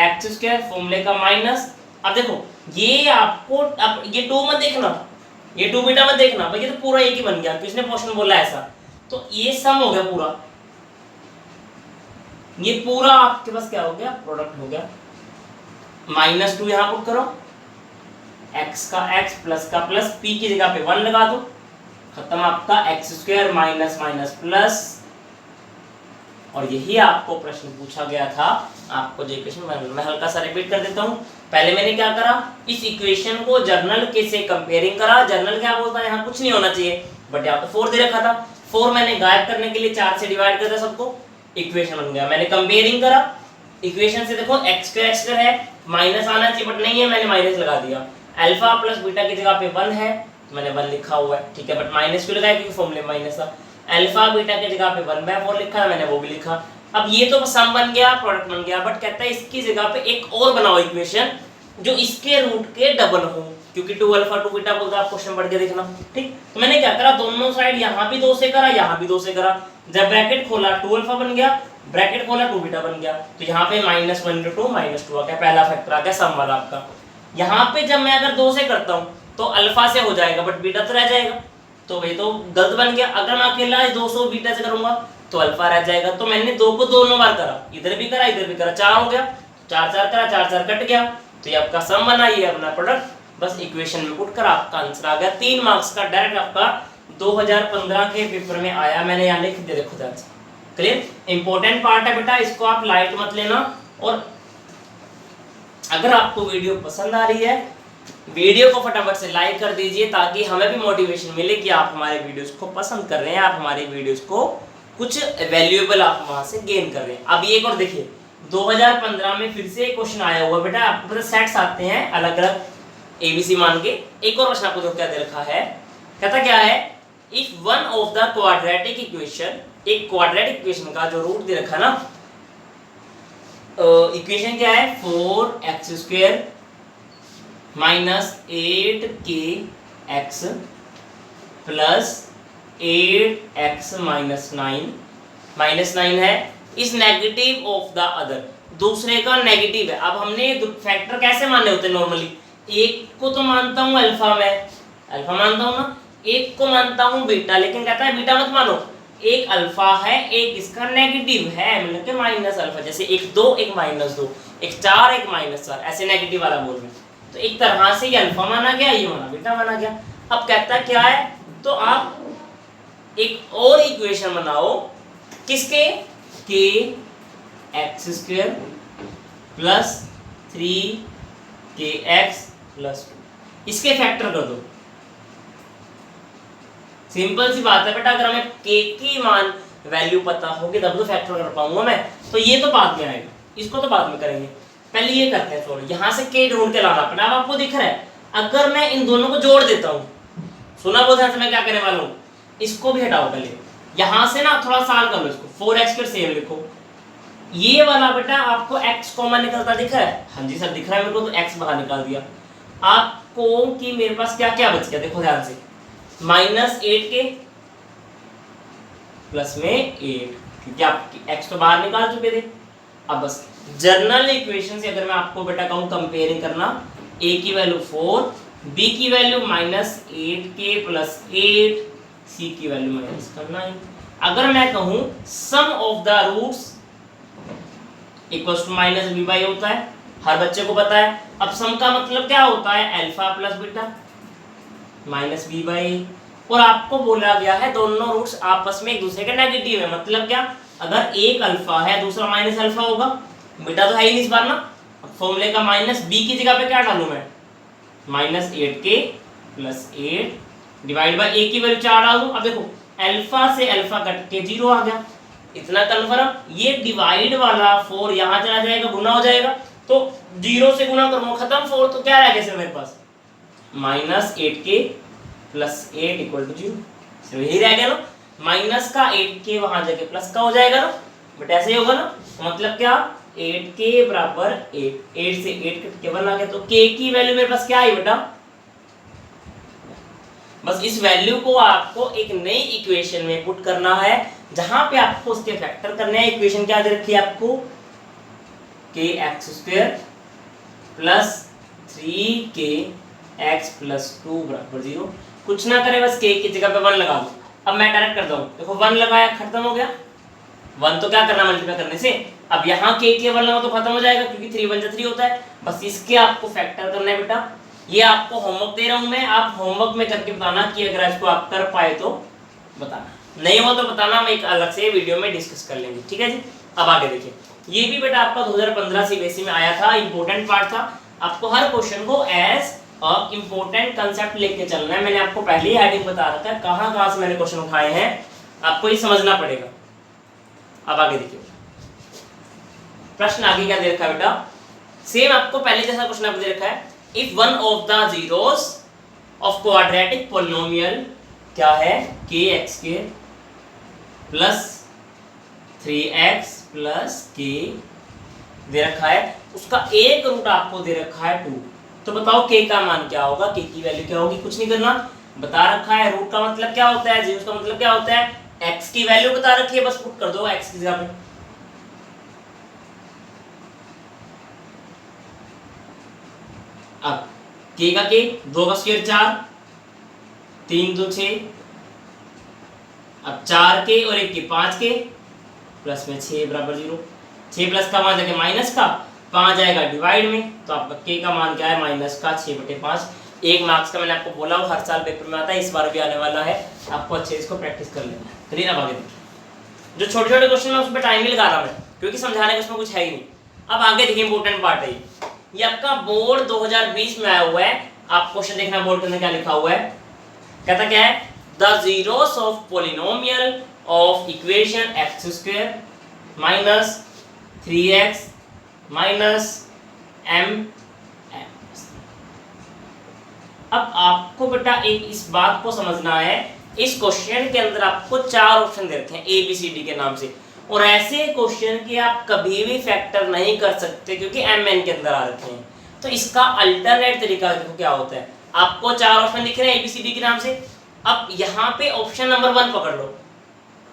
x² फॉर्मूले का माइनस। अब देखो ये आपको, अब ये 2 मत देखना, ये 2 बीटा मत देखना भाई, ये तो पूरा एक ही बन गया, किसने क्वेश्चन बोला ऐसा, तो ये सम हो गया पूरा, ये पूरा आपके पास क्या हो गया, प्रोडक्ट हो गया। -2 यहां पुट करो, x का x प्लस का प्लस, p की जगह पे 1 लगा दो, खत्म आपका x² माइनस माइनस प्लस। और यही आपको प्रश्न पूछा गया था, आपको जो इक्वेशन मैं हल्का सा रिपीट कर देता हूं। पहले मैंने क्या करा, इस इक्वेशन को जर्नल के से कंपेयरिंग करा। जर्नल क्या बोलता है, यहाँ कुछ नहीं होना चाहिए, बट यहाँ तो 4 दे रखा था, 4 मैंने गायब करने के लिए 4 से डिवाइड कर दिया सबको, इक्वेशन बन गया। मैंने कंपेयरिंग करा, इक्वेशन से देखो x² है, माइनस आना चाहिए बट नहीं है, मैंने माइनस लगा दिया। अल्फा प्लस बीटा की जगह पे 1 है, तो मैंने 1 लिखा हुआ है, ठीक है, बट माइनस क्यों लगाया, क्योंकि फॉर्मूले माइनस था। अल्फा बीटा की जगह पे 1/4 लिखा है, मैंने वो भी लिखा। अब ये तो सम बन गया, प्रोडक्ट बन गया, बट कहता है इसकी जगह पे एक और बनाओ इक्वेशन जो इसके रूट के डबल हो, क्योंकि 2 अल्फा 2 बीटा बोलता है, आप क्वेश्चन पढ़ के देखना, ठीक। तो मैंने क्या करा, दोनों साइड यहाँ भी 2 से करा, यहाँ भी 2 से करा। जब ब्रैकेट खोला 2 अल्फा बन गया, ब्रैकेट खोला 2 बीटा बन गया, तो यहाँ पे -1 × 2 -2 आ गया, पहला फैक्टर आ गया सम वाला आपका। यहाँ पे जब मैं अगर 2 से करता हूँ तो अल्फा से हो जाएगा, बट बीटा तो रह जाएगा, तो ये तो गलत बन गया। अगर मैं अकेला 200 बीटा से करूंगा तो अल्फा रह जाएगा। तो मैंने 2 को दोनों बार करा, इधर भी करा इधर भी करा, 4 हो गया, 4 4 करा, 4 4 कट गया, तो ये आपका सम बना, ये अपना प्रोडक्ट, बस इक्वेशन में पुट कर आपका आंसर आ गया। 3 मार्क्स का डायरेक्ट आपका 2015 के पेपर में आया, मैंने यहाँ लिख दिया, देखो ध्यान से। क्लियर? इंपॉर्टेंट पार्ट है बेटा, इसको आप लाइट मत लेना। और अगर आपको वीडियो पसंद आ रही है, वीडियो को फटाफट से लाइक कर दीजिए ताकि हमें भी मोटिवेशन मिले कि आप हमारे वीडियोस को पसंद कर रहे हैं, आप हमारे वीडियोस को कुछ वैल्यूएबल आप वहां से गेन कर रहे हैं। अब एक और देखिए, 2015 में फिर से एक क्वेश्चन आया हुआ बेटा, आपको पता सेट्स आते हैं अलग अलग एबीसी मान के। एक और प्रश्न आपको देखो क्या दे रखा है, कहता क्या है, if one of the quadratic equation, एक क्वाड्रेटिक इक्वेशन का जो रूट दे रखा ना, इक्वेशन क्या है, 4x² minus 8kx plus 8x minus 9 है, इस नेगेटिव ऑफ द अदर, दूसरे का नेगेटिव है। अब हमने फैक्टर कैसे मानने होते हैं नॉर्मली, एक को तो मानता हूं अल्फा में, अल्फा मानता हूं ना, एक को मानता हूं बीटा, लेकिन कहता है बीटा मत मानो, एक अल्फा है एक इसका नेगेटिव है, मतलब कि माइनस अल्फा, जैसे 1 2 1 -2, 1 4 1 -4, ऐसे नेगेटिव वाला बोल रहे हैं। तो एक तरह से ये अल्फा माना गया, ये माना बीटा माना गया। अब कहता क्या है, तो आप एक और इक्वेशन बनाओ, किसके, kx² प्लस 3kx प्लस 2, इसके फैक्टर कर दो। सिंपल सी बात है बेटा, अगर हमें k की मान वैल्यू पता होगी तब तो फैक्टर कर पाऊंगा मैं, तो ये तो बाद में आएगा, इसको तो बाद में करेंगे, पहले ये करते हैं। थोड़ा यहाँ से k ढूंढ के लाना पड़ा। अब आपको दिख रहा है, अगर मैं इन दोनों को जोड़ देता हूँ, सुना बहुत ध्यान से मैं क्या करने वाला हूँ, इसको भी हटाओ पहले, यहाँ से ना थोड़ा साल कर लो इसको, 4x² सेम लिखो, ये वाला बेटा आपको x कॉमन निकलता दिख रहा है, हाँ जी सर दिख रहा है मेरे को, तो x बाहर निकाल दिया। आपको कि मेरे पास क्या क्या बच गया, देखो ध्यान से, -8k प्लस में 8, क्योंकि आप x तो बाहर निकाल चुके थे। अब बस जनरल इक्वेशन से अगर मैं आपको बेटा कहूँ कंपेयरिंग करना, a की वैल्यू 4, b की वैल्यू -8k प्लस 8, c की वैल्यू -9। अगर मैं कहूँ sum of the roots equals to -b/a होता है, हर बच्चे को पता है। अब सम का मतलब क्या होता है, अल्फा प्लस बीटा -b/a, और आपको बोला गया है दोनों रूट्स आपस में एक दूसरे के नेगेटिव है, मतलब क्या, अगर एक अल्फा है दूसरा माइनस अल्फा होगा, बीटा तो है ही नहीं इस बार ना। अब फॉर्मूले का -b की जगह पे क्या डालूं मैं, -8k plus 8 divide by a की वैल्यू 4 डाल दूं। अब देखो अल्फा से अल्फा कट के 0 आ गया, इतना कन्फर्म। ये डिवाइड वाला 4 यहाँ चला जाएगा, गुना हो जाएगा, तो 0 से गुना करूंगा, खत्म 4, तो क्या रह गया मेरे पास, -8k प्लस 8 इक्वल टू 0, सिर्फ यही रह गया ना, माइनस का 8k वहां जाके प्लस का हो जाएगा ना, बट ऐसे ही होगा ना, तो मतलब क्या, 8k बराबर 8 से 8 कट के 1 आ गया, तो k की वैल्यू मेरे पास क्या आई बेटा, बस इस वैल्यू को आपको एक नई इक्वेशन में पुट करना है, जहां पे आपको उसके फैक्टर करने हैं। इक्वेशन क्या दे रखी है आपको, kx² प्लस 3kx प्लस 2 बराबर 0। कुछ ना करे, बस k की जगह पे 1 लगा दो। अब मैं डायरेक्ट करता हूँ, देखो 1 लगाया, खत्म हो गया, 1 तो क्या करना मल्टीप्लाई करने से, अब यहाँ k के 1 लगा तो खत्म हो जाएगा, क्योंकि 3 1 जा 3 होता है। बस इसके आपको फैक्टर करना है बेटा, ये आपको होमवर्क दे रहा हूँ मैं, आप होमवर्क में करके बताना कि अगर इसको आप कर पाए तो बताना, नहीं हो तो बताना, हम एक अलग से वीडियो में डिस्कस कर लेंगे, ठीक है जी। अब आगे देखिए, ये भी बेटा आपका 2015 सीबीएसई में आया था, इंपॉर्टेंट पार्ट था। आपको हर क्वेश्चन को एज इंपॉर्टेंट कंसेप्ट लेके चलना है। मैंने आपको पहले ही हेडिंग बता रखा है कहाँ से मैंने क्वेश्चन उठाए हैं, आपको ये समझना पड़ेगा। अब आगे देखिए, प्रश्न आगे क्या दे रखा है बेटा, सेम आपको पहले जैसा क्वेश्चन आपको दे रखा है, if one of the zeros of quadratic polynomial क्या है, kx² plus 3x plus k दे रखा है, उसका एक रूट आपको दे रखा है 2, तो बताओ k का मान क्या होगा, k की वैल्यू क्या होगी, कुछ नहीं करना, बता रखा है। रूट का मतलब क्या होता है, जीरो का मतलब क्या होता है, x की वैल्यू बता रखी है, बस पुट कर दो x की जगह पे। अब k का k, 2 का स्क्वायर 4, 3 2 6, अब 4k और 1k 5k प्लस में 6 बराबर 0, 6 प्लस का मान जाके माइनस का 5 आएगा डिवाइड में, तो आपका k का मान क्या है, माइनस का 6/5। 1 मार्क्स का मैंने आपको बोला वो हर साल पेपर में आता है, इस बार भी आने वाला है, आपको अच्छे इसको प्रैक्टिस कर लेना है। क्लियर? अब आगे देखिए, जो छोटे छोटे क्वेश्चन है उस पर टाइम ही लगा रहा मैं, क्योंकि समझाने का उसमें कुछ है ही नहीं। अब आगे देखिए इंपॉर्टेंट पार्ट है ये आपका बोर्ड 2020 में आया हुआ है। आप क्वेश्चन देखना बोर्ड के अंदर क्या लिखा हुआ है। कहता क्या है, the zeros of polynomial of equation x square minus 3x minus m। अब आपको बेटा एक इस बात को समझना है, इस क्वेश्चन के अंदर आपको 4 ऑप्शन दे रखे हैं ए बी सी डी के नाम से, और ऐसे क्वेश्चन के आप कभी भी फैक्टर नहीं कर सकते क्योंकि एम एन के अंदर आ रखे हैं। तो इसका अल्टरनेट तरीका देखो क्या होता है। आपको 4 ऑप्शन दिख रहे हैं ए बी सी डी के नाम से। अब यहाँ पे ऑप्शन नंबर 1 पकड़ लो।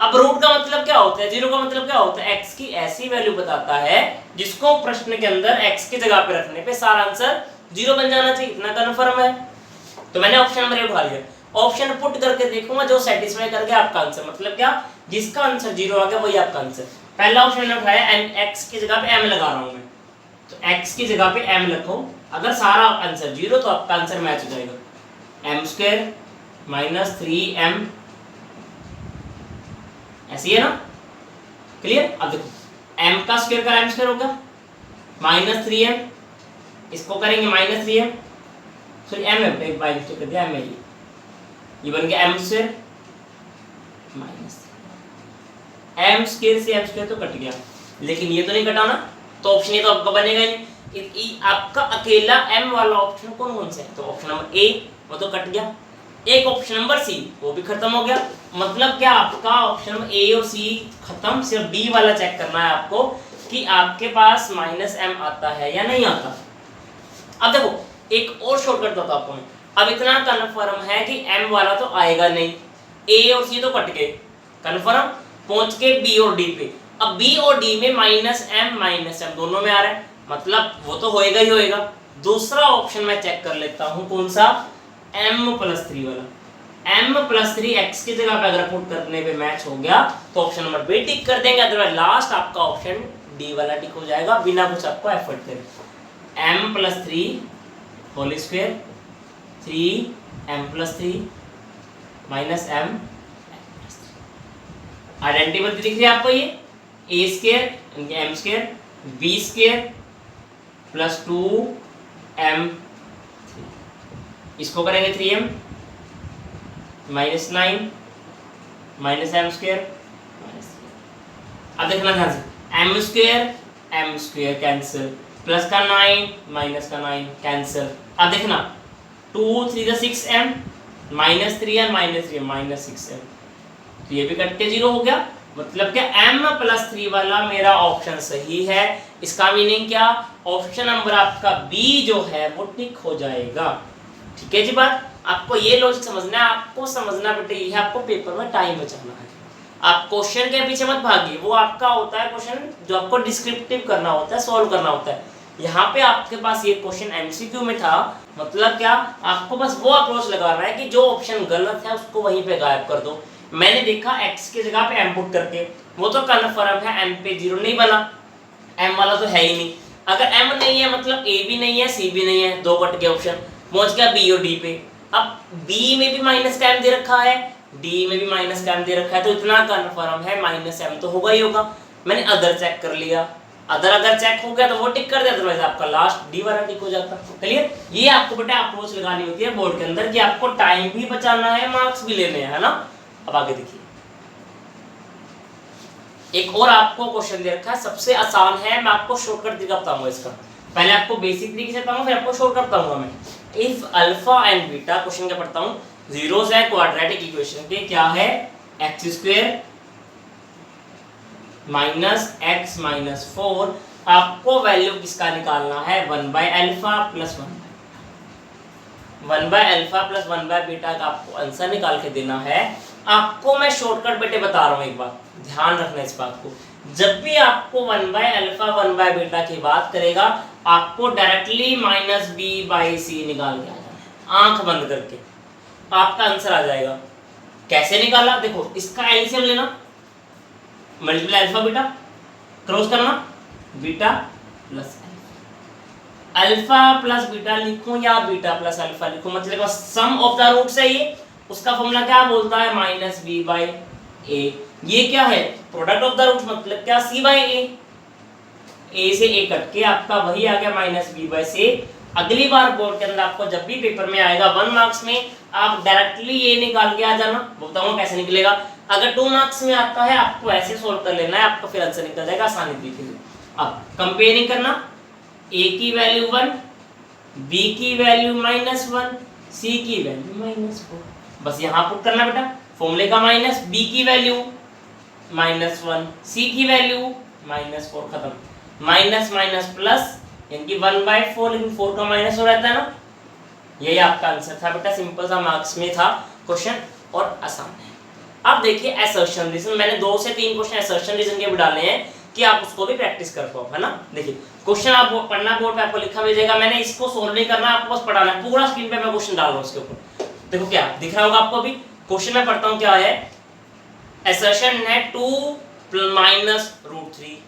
अब रूट का मतलब क्या होता है, जीरो का मतलब क्या होता है, एक्स की ऐसी वैल्यू बताता है जिसको प्रश्न के अंदर एक्स की जगह पे रखने पे सारा आंसर 0 बन जाना चाहिए। इतना कन्फर्म है। तो मैंने ऑप्शन नंबर 1 उठा लिया, ऑप्शन पुट करके देखूंगा जो सेटिस्फाई करके आपका आंसर, मतलब क्या, जिसका आंसर 0 आ गया वही आपका आंसर। पहला ऑप्शन मैंने उठाया एक्स की जगह पे m लगा रहा हूं मैं, तो x की जगह पे m रखो, अगर सारा आंसर 0 तो आपका आंसर मैच हो जाएगा। m स्क्वायर माइनस 3m, ऐसी है ना? क्लियर? अब देखो m का स्क्वायर का m स्क्वायर होगा माइनस 3m, इसको करेंगे माइनस 3m, सॉरी m है, एक बाई मिस्टेक कर दिया, m है ये बन गया m square minus m square से m स्क्वायर तो कट गया, लेकिन ये तो नहीं कटा ना, तो ऑप्शन ये तो आपका बनेगा ही नहीं। आपका अकेला m वाला ऑप्शन कौन कौन सा है, तो ऑप्शन नंबर a वो तो कट गया, एक ऑप्शन नंबर सी वो भी खत्म हो गया। मतलब क्या, आपका ऑप्शन ए और सी खत्म, सिर्फ बी वाला चेक करना है आपको कि आपके पास माइनस m आता है या नहीं आता। अब देखो एक और शॉर्टकट बताता आपको मैं, अब इतना कन्फर्म है कि m वाला तो आएगा नहीं, a और c तो कट गए, कन्फर्म पहुंच के b और d पे। अब b और d में माइनस m दोनों में आ रहा है, मतलब वो तो होएगा ही होएगा। दूसरा ऑप्शन मैं चेक कर लेता हूं, कौन सा, m+3 वाला, m+3 x की जगह पे अगर पुट करने पे मैच हो गया तो ऑप्शन नंबर बी टिक कर देंगे, अदरवाइज लास्ट आपका ऑप्शन डी वाला टिक हो जाएगा बिना कुछ आपको एफर्ट करे। m+3 whole square 3m+3 minus m, identity दिख रही है आपको, ये a square m square b square plus 2m, इसको करेंगे 3m minus 9 minus m square minus 3। अब देखना ध्यान से, m स्क्वायर कैंसिल, प्लस का 9 माइनस का 9 कैंसिल। अब देखना 2 3 6m minus 3m minus 3m minus 6m, तो ये भी कट के 0 हो गया। मतलब क्या, m+3 वाला मेरा ऑप्शन सही है। इसका मीनिंग क्या, ऑप्शन नंबर आपका बी जो है वो टिक हो जाएगा। ठीक है जी बात, आपको ये लॉजिक समझना है, आपको समझना बेटे ये है, आपको पेपर में टाइम बचाना है। आप क्वेश्चन के पीछे मत भागिए, वो आपका होता है क्वेश्चन जो आपको डिस्क्रिप्टिव करना होता है, सॉल्व करना होता है। यहाँ पे आपके पास ये क्वेश्चन एमसीक्यू में था, मतलब क्या, आपको बस वो अप्रोच लगाना है कि जो ऑप्शन गलत है उसको वहीं पे गायब कर दो। मैंने देखा x की जगह पे m पुट करके, वो तो कन्फर्म है m पे 0 नहीं बना, m वाला तो है ही नहीं। अगर m नहीं है मतलब a भी नहीं है c भी नहीं है, 2 कट के ऑप्शन, पहुंच गया b और d पे। अब b में भी माइनस का m दे रखा है, d में भी माइनस का m दे रखा है, तो इतना कन्फर्म है माइनस m तो होगा ही होगा। मैंने अदर चेक कर लिया, अगर चेक हो गया तो वो टिक कर दे, अदरवाइज आपका लास्ट डी वाला टिक हो जाता। क्लियर? ये आपको बेटा अप्रोच लगानी होती है बोर्ड के अंदर कि आपको टाइम भी बचाना है, मार्क्स भी लेने हैं, है ना। अब आगे देखिए, एक और आपको क्वेश्चन दे रखा है, सबसे आसान है, मैं आपको शॉर्टकट तरीका बताऊंगा इसका। पहले आपको बेसिक तरीके से बताऊंगा, फिर आपको शॉर्टकट बताऊंगा मैं। If alpha and beta, question क्या पढ़ता हूं, जीरोस है क्वाड्रेटिक इक्वेशन के, क्या है, x square minus x minus 4, आपको वैल्यू किसका निकालना है, 1/अल्फा प्लस 1/अल्फा प्लस 1/बीटा का आपको आंसर निकाल के देना है। आपको मैं शॉर्टकट बेटे बता रहा हूं, एक बात ध्यान रखना इस बात को, जब भी आपको 1/अल्फा 1/बीटा की बात करेगा, आपको डायरेक्टली -b/c निकाल के आ जाना है, आंख बंद करके आपका आंसर आ जाएगा। कैसे निकाला, देखो इसका एलसीएम लेना, मल्टीप्लाई अल्फा बीटा, क्रॉस करना beta plus alpha, alpha plus beta लिखूं या बीटा प्लस अल्फा लिखूं, मतलब सम ऑफ द रूट्स है ये, उसका फॉर्मूला क्या बोलता है माइनस बी बाई ए। ये क्या है प्रोडक्ट ऑफ द रूट्स, मतलब क्या सी बाई ए से ए कट के आपका वही आ गया माइनस बी बाई सी। अगली बार बोर्ड के अंदर आपको जब भी पेपर में आएगा 1 मार्क्स में, आप डायरेक्टली ये निकाल के आ जाना, बताऊंगा कैसे निकलेगा। अगर 2 मार्क्स में आता है आपको ऐसे सोल्व कर लेना है, आपका फिर आंसर निकल जाएगा आसानी तरीके से। अब कंपेयरिंग करना, ए की वैल्यू 1, बी की वैल्यू -1, सी की वैल्यू -4, बस यहाँ पुट करना बेटा फॉर्मूले का माइनस, बी की वैल्यू -1, सी की वैल्यू -4, खत्म। माइनस माइनस प्लस यानी कि 1/4, लेकिन 4 का माइनस हो रहता है ना। यही आपका आंसर था बेटा, सिंपल सा मार्क्स में था क्वेश्चन और आसान है। अब देखिए असर्शन रीजन, मैंने 2 से 3 क्वेश्चन असर्शन रीजन के भी डाले हैं कि आप उसको भी प्रैक्टिस कर पाओ, है ना। देखिए क्वेश्चन आप पढ़ना, बोर्ड पे आपको लिखा मिलेगा, मैंने इसको सोल्व नहीं करना, आपको बस पढ़ाना है। पूरा स्क्रीन पे मैं क्वेश्चन डाल रहा हूं उसके ऊपर, देखो क्या दिख रहा होगा आपको अभी। क्वेश्चन में पढ़ता हूं क्या है, assertion है 2 minus root 3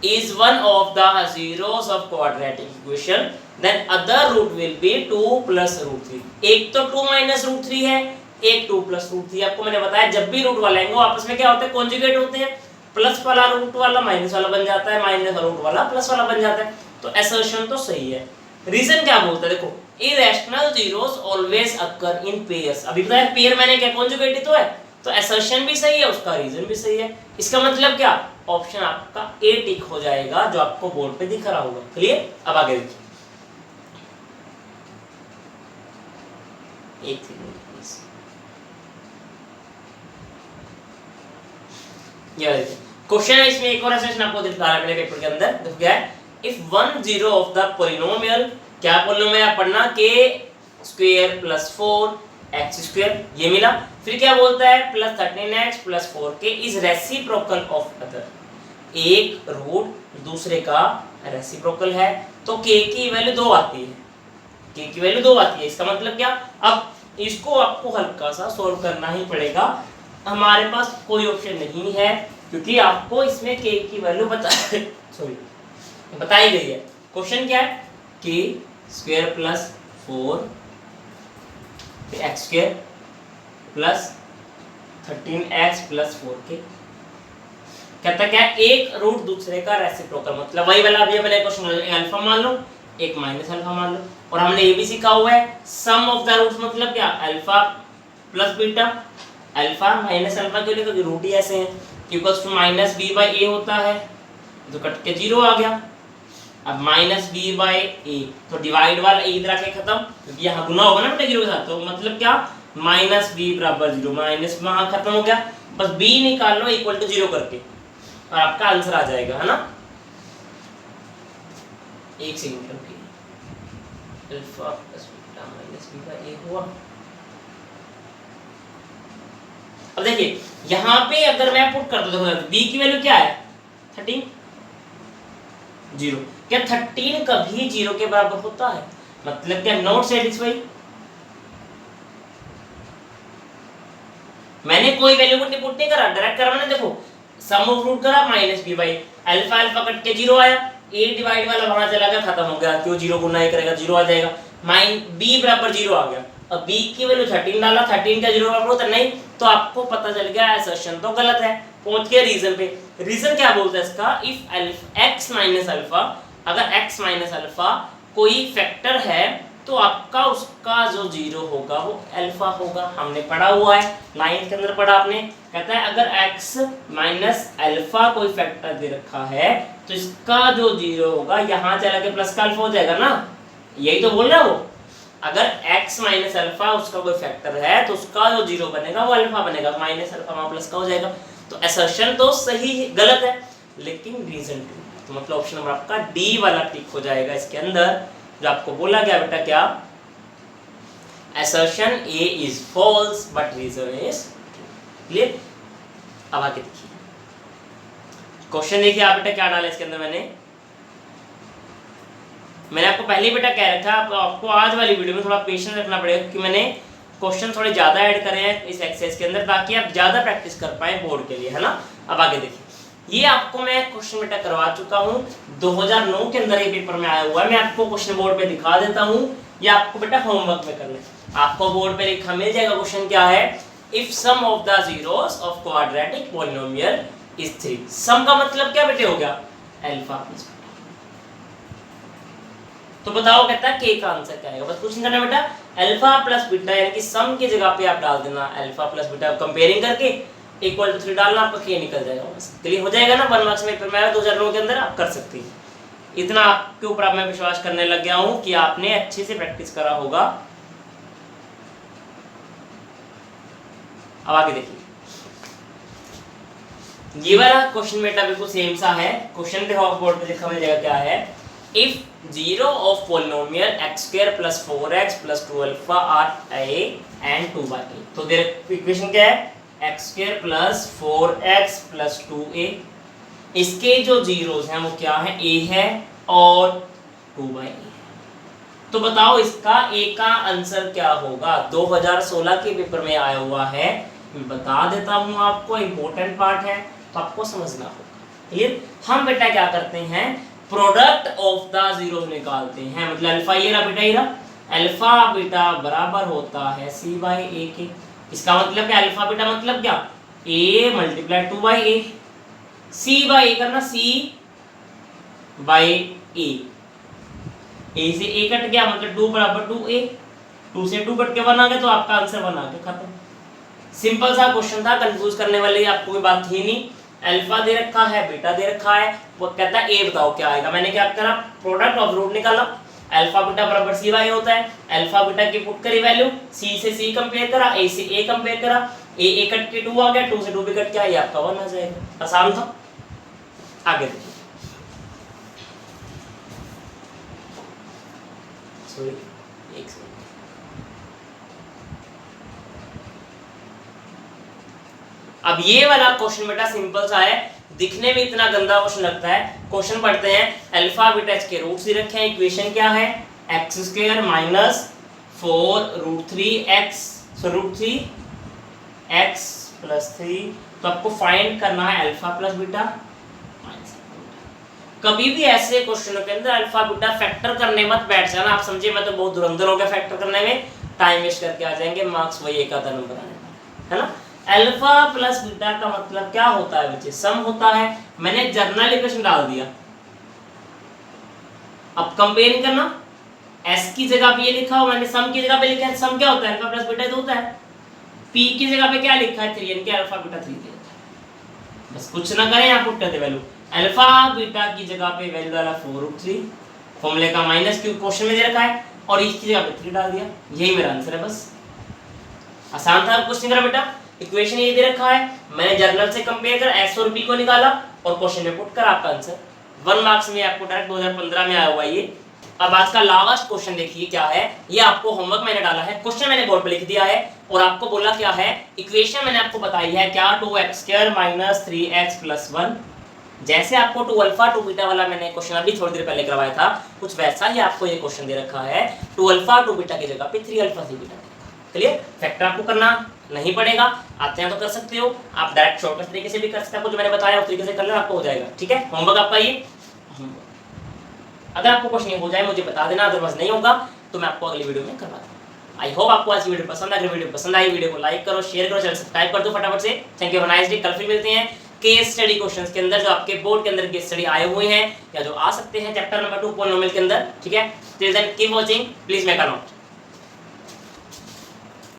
is one of the zeros of quadratic equation, then other root will be 2 plus root 3। एक तो 2 minus root 3 है, एक 2 plus root 3। आपको मैंने बताया जब भी रूट वाले आएंगे वो आपस में क्या होते हैं, कॉन्जुगेट होते हैं। प्लस वाला रूट वाला माइनस वाला बन जाता है, माइनस रूट वाला प्लस वाला बन जाता है। तो assertion तो सही है। रीजन क्या बोलता है, देखो irrational zeros always occur in pairs। अभी बताया पेयर मैंने क्या कॉन्जुगेट ही तो है, तो assertion भी सही है, उसका रीजन भी सही है। इसका मतलब क्या, ऑप्शन आपका ए टिक हो जाएगा जो आपको बोर्ड पे दिख रहा होगा। क्लियर। अब आगे देखिए, एक सेकंड प्लीज, ये देखिए क्वेश्चन है, इसमें एक और असर्शन आपको दिखा रहा है मेरे पेपर के अंदर। देखो क्या है, इफ 1 0 ऑफ द पॉलिनोमियल, क्या पॉलिनोमियल पढ़ना, के स्क्वायर प्लस 4 एक्स स्क्वायर, ये मिला। फिर क्या बोलता है plus 13x plus 4k is reciprocal of other. एक रूट दूसरे का रेसिप्रोकल है तो k की वैल्यू 2 आती है, k की वैल्यू 2 आती है। इसका मतलब क्या, अब इसको आपको हल्का सा सोल्व करना ही पड़ेगा, हमारे पास कोई ऑप्शन नहीं है क्योंकि आपको इसमें k की वैल्यू बताई गई है। क्वेश्चन क्या है, k square plus 4 x square plus 13x plus 4k, कहता क्या है एक रूट दूसरे का रेसिप्रोकल, मतलब वही वाला अभी मैंने क्वेश्चन, एक अल्फा मान लो एक माइनस अल्फा मान लो। और हमने ये भी सीखा हुआ है सम ऑफ द रूट्स, मतलब क्या alpha plus beta, alpha minus alpha के लिए क्योंकि रूट ही ऐसे हैं, equals to minus B by a होता है, तो कट के 0 आ गया। अब माइनस बी बाई ए, तो डिवाइड वाला ए इधर आके खत्म, क्योंकि यहाँ गुना होगा ना बेटा 0 के साथ, तो मतलब क्या माइनस बी बराबर 0, माइनस वहाँ खत्म हो गया, बस बी निकाल लो इक्वल टू 0 करके और आपका आंसर आ जाएगा, है ना। एक सेकंड रुकिए, alpha plus beta minus B by a हुआ। अब देखिए यहाँ पे अगर मैं पुट कर दूं, देखो बी की वैल्यू क्या है 13, 0। क्या 13 कभी 0 के बराबर होता है, मतलब क्या नॉट सेटिस्फाई। मैंने कोई वैल्यू पुट नहीं करा, डायरेक्ट करा मैंने, देखो सम ऑफ रूट करा minus B by alpha, alpha cut के 0 आया, ए डिवाइड वाला वहां चला गया, खत्म हो गया, क्यों 0 गुना ए करेगा 0 आ जाएगा, माइन बी बराबर 0 आ गया। अब b की वैल्यू 13 डाला, 13 का 0 बराबर होता नहीं, तो आपको पता चल गया असर्शन तो गलत है। पहुंच गए रीजन पे। रीजन क्या बोलता है इसका, इफ x माइनस अल्फा, अगर x माइनस अल्फा कोई फैक्टर है तो आपका उसका जो 0 होगा वो अल्फा होगा। हमने पढ़ा हुआ है 9th के अंदर पढ़ा आपने, कहता है अगर x माइनस अल्फा कोई फैक्टर दे रखा है तो इसका जो 0 होगा यहाँ चला के प्लस का अल्फा हो जाएगा ना, यही तो बोल रहा है वो। अगर x माइनस अल्फा उसका कोई फैक्टर है तो उसका जो 0 बनेगा वो अल्फा बनेगा, माइनस अल्फा वहाँ प्लस का हो जाएगा। तो असर्शन तो सही गलत है, लेकिन रीजन टू, तो मतलब ऑप्शन नंबर आपका डी वाला टिक हो जाएगा इसके अंदर, जो आपको बोला गया बेटा क्या, assertion A is false but reason is clear। अब आगे देखिए क्वेश्चन, देखिए आप बेटा क्या डाला इसके अंदर। मैंने आपको पहले बेटा कह रखा था, आपको आज वाली वीडियो में थोड़ा पेशेंस रखना पड़ेगा क्योंकि मैंने क्वेश्चन थोड़े ज्यादा ऐड करे हैं इस एक्सरसाइज के अंदर ताकि आप ज्यादा प्रैक्टिस कर पाए बोर्ड के लिए, है ना। अब आगे देखिए ये आपको मैं क्वेश्चन बेटा करवा चुका हूँ 2009 के अंदर ये पेपर में आया हुआ है। मैं आपको क्वेश्चन बोर्ड पे दिखा देता हूँ, ये आपको बेटा होमवर्क में करना है। आपको बोर्ड पे लिखा मिल जाएगा क्वेश्चन क्या है, if sum of the zeros of quadratic polynomial is 3। Sum का मतलब क्या बेटे हो गया, अल्फा प्लस बीटा। तो बताओ कहता है के का आंसर क्या आएगा, बस कुछ नहीं करना बेटा, अल्फा प्लस बीटा यानी कि सम की जगह पे आप डाल देना अल्फा प्लस बीटा, कंपेयरिंग करके इक्वल टू 3 डालना, आपका के निकल जाएगा। बस क्लियर हो जाएगा ना। 1 मार्क्स में पेपर में 2009 के अंदर आप कर सकते हैं। इतना आपके ऊपर अब मैं विश्वास करने लग गया हूं कि आपने अच्छे से प्रैक्टिस करा होगा। अब आगे देखिए, ये वाला क्वेश्चन बेटा बिल्कुल सेम सा है। क्वेश्चन देखो बोर्ड पे लिखा मिल जाएगा क्या है, if zero of polynomial x² + 4x + 2 alpha are a and 2/a। तो देयर इक्वेशन क्या है, x² + 4x + 2a। इसके जो जीरोस हैं वो क्या है, a है और 2/a है। तो बताओ इसका a का आंसर क्या होगा। 2016 के पेपर में आया हुआ है, मैं बता देता हूं आपको, इंपॉर्टेंट पार्ट है तो आपको समझना होगा। क्लियर। हम बेटा क्या करते हैं, प्रोडक्ट ऑफ द जीरोस निकालते हैं। मतलब अल्फा ये रहा बेटा, ये रहा अल्फा बीटा बराबर होता है c/a के। इसका मतलब क्या, अल्फा बीटा मतलब क्या, a × 2/a। c/a करना, c/a, a से a कट गया मतलब 2 = 2a, 2 से 2 कट के 1 आ गया, तो आपका आंसर 1 आ गया, खत्म। सिंपल सा क्वेश्चन था, कंफ्यूज करने वाली आपको कोई बात थी नहीं। अल्फा दे रखा है, बीटा दे रखा है, वो कहता है a बताओ क्या आएगा। मैंने क्या करा, प्रोडक्ट ऑफ रूट निकाला। अल्फा बीटा बराबर c/a होता है। अल्फा बीटा की पुट करी वैल्यू, c से c कंपेयर करा, a से a कंपेयर करा, a कट के 2 आ गया, 2 से 2 भी कट के, ये आपका 1 आ जाएगा। आसान था। आगे देखिए, सॉरी एक सेकंड, अब ये वाला क्वेश्चन बेटा सिंपल सा है, दिखने में इतना गंदा क्वेश्चन लगता है। क्वेश्चन पढ़ते हैं, अल्फा बीटा के रूट्स ही रखे हैं। इक्वेशन क्या है, x² - 4√3x, सो √3x + 3। तो आपको फाइंड करना है alpha plus beta minus beta. कभी भी ऐसे क्वेश्चनों के अंदर अल्फा बीटा फैक्टर करने मत बैठ जाना। आप समझिए मैं तो बहुत धुरंधर हो गया फैक्टर करने में, टाइम वेस्ट करके आ जाएंगे, मार्क्स वही एक आधा नंबर आने का, है ना। अल्फा प्लस बीटा का मतलब क्या होता है बच्चे, सम होता है। मैंने जर्नल इक्वेशन डाल दिया, अब कंपेयर करना, s की जगह पे ये लिखा हो, मैंने सम की जगह पे लिखा है। सम क्या होता है, अल्फा प्लस बीटा तो होता है। p की जगह पे क्या लिखा है, 3, यानी कि अल्फा बीटा 3 दे देता है। बस कुछ ना करें, यहाँ पुट करते वैल्यू, अल्फा बीटा की जगह पे वैल्यू डाला 4√3, फॉर्मूले का माइनस क्यों क्वेश्चन में दे रखा है, और इसकी जगह पे 3 डाल दिया। यही मेरा आंसर है। बस आसान था क्वेश्चन करा बेटा। इक्वेशन ये दे रखा है, मैंने जर्नल से कंपेयर कर s और p को निकाला और क्वेश्चन में पुट कर आपका आंसर 1 मार्क्स में आपको डायरेक्ट 2015 में आया हुआ ये। अब आज का लास्ट क्वेश्चन देखिए क्या है, ये आपको होमवर्क मैंने डाला है, क्वेश्चन मैंने बोर्ड पे लिख दिया है और आपको बोला क्या है, इक्वेशन मैंने आपको बताई है क्या, 2x² - 3x + 1। जैसे आपको 2 अल्फा 2 बीटा वाला मैंने क्वेश्चन अभी थोड़ी देर पहले करवाया था, कुछ वैसा ही आपको ये क्वेश्चन दे रखा है। 2 अल्फा 2 बीटा की जगह पे 3 अल्फा 3 बीटा। क्लियर। फैक्टर आपको करना नहीं पड़ेगा, आते हैं तो कर सकते हो, आप डायरेक्ट शॉर्टकट तरीके से भी कर सकते हैं। आपको जो मैंने बताया उस तरीके से कर लेना, आपको हो जाएगा। ठीक है, होमवर्क आपका ये। अगर आपको कुछ नहीं हो जाए मुझे बता देना, अदरवाइज नहीं होगा तो मैं आपको अगली वीडियो में करवा दूंगा। आई होप आपको आज की वीडियो पसंद है। अगर वीडियो पसंद आई, वीडियो को लाइक करो, शेयर करो, चैनल सब्सक्राइब कर दो फटाफट से। Thank you, nice day. कल फिर मिलते हैं केस स्टडी क्वेश्चंस के अंदर, जो आपके बोर्ड के अंदर केस स्टडी आए हुए हैं या जो आ सकते हैं चैप्टर नंबर 2 पॉलिनोमियल के अंदर। ठीक है, till then keep watching, please make a note.